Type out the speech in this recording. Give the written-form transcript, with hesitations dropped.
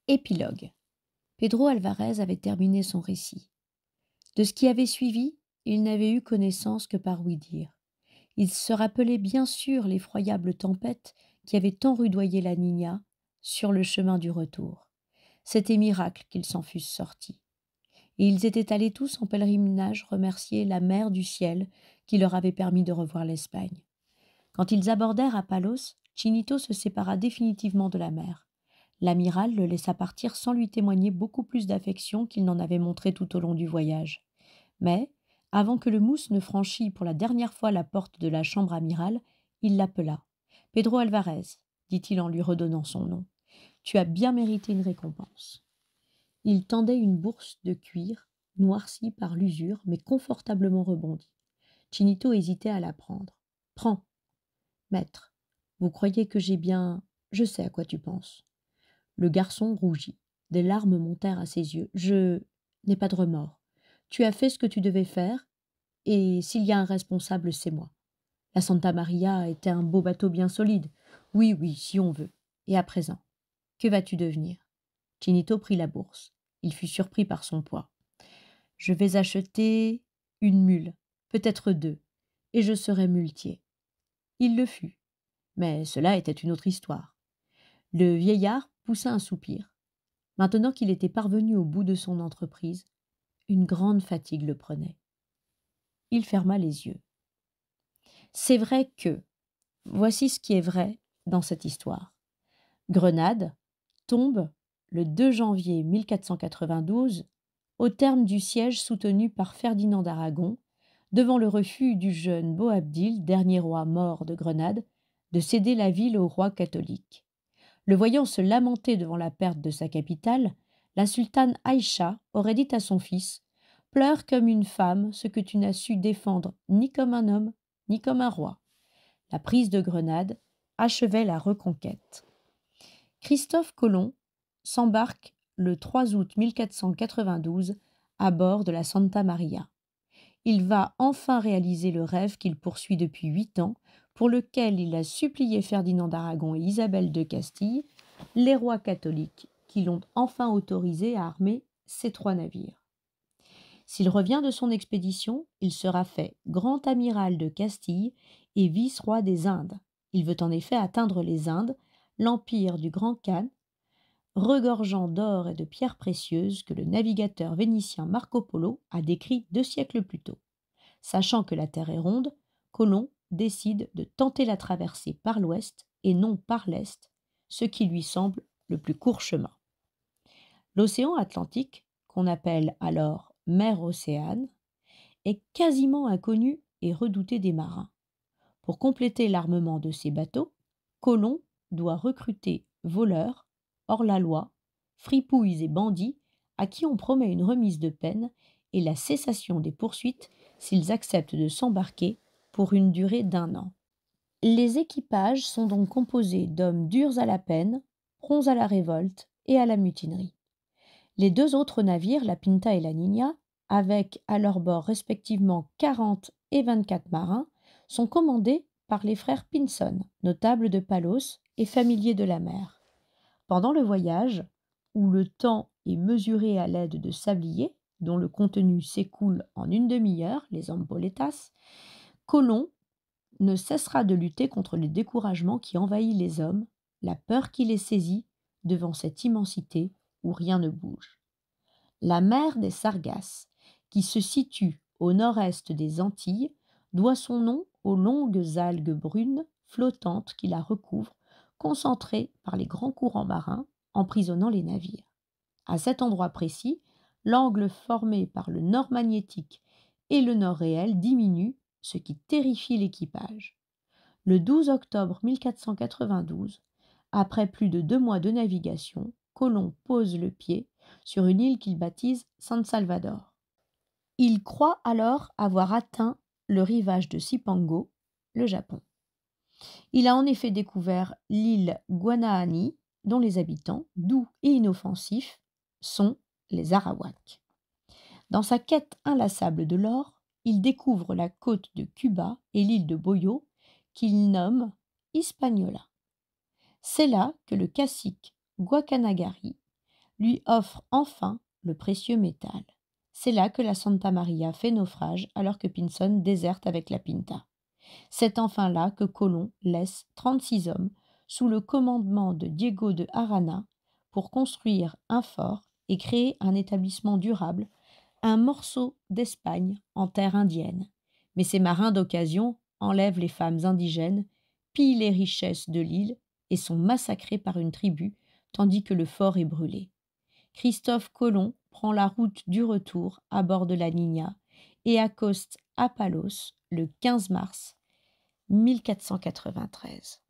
Épilogue. Pedro Alvarez avait terminé son récit. De ce qui avait suivi, il n'avait eu connaissance que par ouï-dire. Il se rappelait bien sûr l'effroyable tempête qui avait tant rudoyé la Niña sur le chemin du retour. C'était miracle qu'ils s'en fussent sortis. Et ils étaient allés tous en pèlerinage remercier la mère du ciel qui leur avait permis de revoir l'Espagne. Quand ils abordèrent à Palos, Chinito se sépara définitivement de la mère. L'amiral le laissa partir sans lui témoigner beaucoup plus d'affection qu'il n'en avait montré tout au long du voyage. Mais, avant que le mousse ne franchît pour la dernière fois la porte de la chambre amirale, il l'appela. « Pedro Alvarez, dit-il en lui redonnant son nom, tu as bien mérité une récompense. » Il tendait une bourse de cuir, noircie par l'usure, mais confortablement rebondie. Chinito hésitait à la prendre. « Prends. »« Maître, vous croyez que j'ai bien... Je sais à quoi tu penses. » Le garçon rougit. Des larmes montèrent à ses yeux. « Je n'ai pas de remords. Tu as fait ce que tu devais faire, et s'il y a un responsable, c'est moi. La Santa Maria était un beau bateau bien solide. Oui, oui, si on veut. Et à présent, que vas-tu devenir ?» Chinito prit la bourse. Il fut surpris par son poids. « Je vais acheter une mule, peut-être 2, et je serai muletier. » Il le fut. Mais cela était une autre histoire. Le vieillard poussa un soupir. Maintenant qu'il était parvenu au bout de son entreprise, une grande fatigue le prenait. Il ferma les yeux. C'est vrai que, voici ce qui est vrai dans cette histoire. Grenade tombe le 2 janvier 1492 au terme du siège soutenu par Ferdinand d'Aragon devant le refus du jeune Boabdil, dernier roi mort de Grenade, de céder la ville au roi catholique. Le voyant se lamenter devant la perte de sa capitale, la sultane Aïcha aurait dit à son fils « Pleure comme une femme ce que tu n'as su défendre ni comme un homme, ni comme un roi. » La prise de Grenade achevait la reconquête. Christophe Colomb s'embarque le 3 août 1492 à bord de la Santa Maria. Il va enfin réaliser le rêve qu'il poursuit depuis 8 ans, pour lequel il a supplié Ferdinand d'Aragon et Isabelle de Castille, les rois catholiques, qui l'ont enfin autorisé à armer ces 3 navires. S'il revient de son expédition, il sera fait grand amiral de Castille et vice-roi des Indes. Il veut en effet atteindre les Indes, l'empire du Grand Khan, regorgeant d'or et de pierres précieuses que le navigateur vénitien Marco Polo a décrit 2 siècles plus tôt. Sachant que la Terre est ronde, Colomb décide de tenter la traversée par l'ouest et non par l'est, ce qui lui semble le plus court chemin. L'océan Atlantique, qu'on appelle alors mer Océane, est quasiment inconnu et redouté des marins. Pour compléter l'armement de ses bateaux, Colomb doit recruter voleurs, hors-la-loi, fripouilles et bandits à qui on promet une remise de peine et la cessation des poursuites s'ils acceptent de s'embarquer pour une durée d'1 an. Les équipages sont donc composés d'hommes durs à la peine, prompts à la révolte et à la mutinerie. Les 2 autres navires, la Pinta et la Niña, avec à leur bord respectivement 40 et 24 marins, sont commandés par les frères Pinson, notables de Palos et familiers de la mer. Pendant le voyage, où le temps est mesuré à l'aide de sabliers, dont le contenu s'écoule en une demi-heure, les ampoletas, Colomb ne cessera de lutter contre le découragement qui envahit les hommes, la peur qui les saisit devant cette immensité où rien ne bouge. La mer des Sargasses, qui se situe au nord-est des Antilles, doit son nom aux longues algues brunes flottantes qui la recouvrent, concentrées par les grands courants marins, emprisonnant les navires. À cet endroit précis, l'angle formé par le nord magnétique et le nord réel diminue, ce qui terrifie l'équipage. Le 12 octobre 1492, après plus de 2 mois de navigation, Colomb pose le pied sur une île qu'il baptise San Salvador. Il croit alors avoir atteint le rivage de Cipango, le Japon. Il a en effet découvert l'île Guanahani, dont les habitants, doux et inoffensifs, sont les Arawaks. Dans sa quête inlassable de l'or, il découvre la côte de Cuba et l'île de Boyo, qu'il nomme Hispaniola. C'est là que le cacique Guacanagari lui offre enfin le précieux métal. C'est là que la Santa Maria fait naufrage alors que Pinson déserte avec la Pinta. C'est enfin là que Colomb laisse 36 hommes sous le commandement de Diego de Arana pour construire un fort et créer un établissement durable, un morceau d'Espagne en terre indienne. Mais ces marins d'occasion enlèvent les femmes indigènes, pillent les richesses de l'île et sont massacrés par une tribu, tandis que le fort est brûlé. Christophe Colomb prend la route du retour à bord de la Niña et accoste à Palos le 15 mars 1493.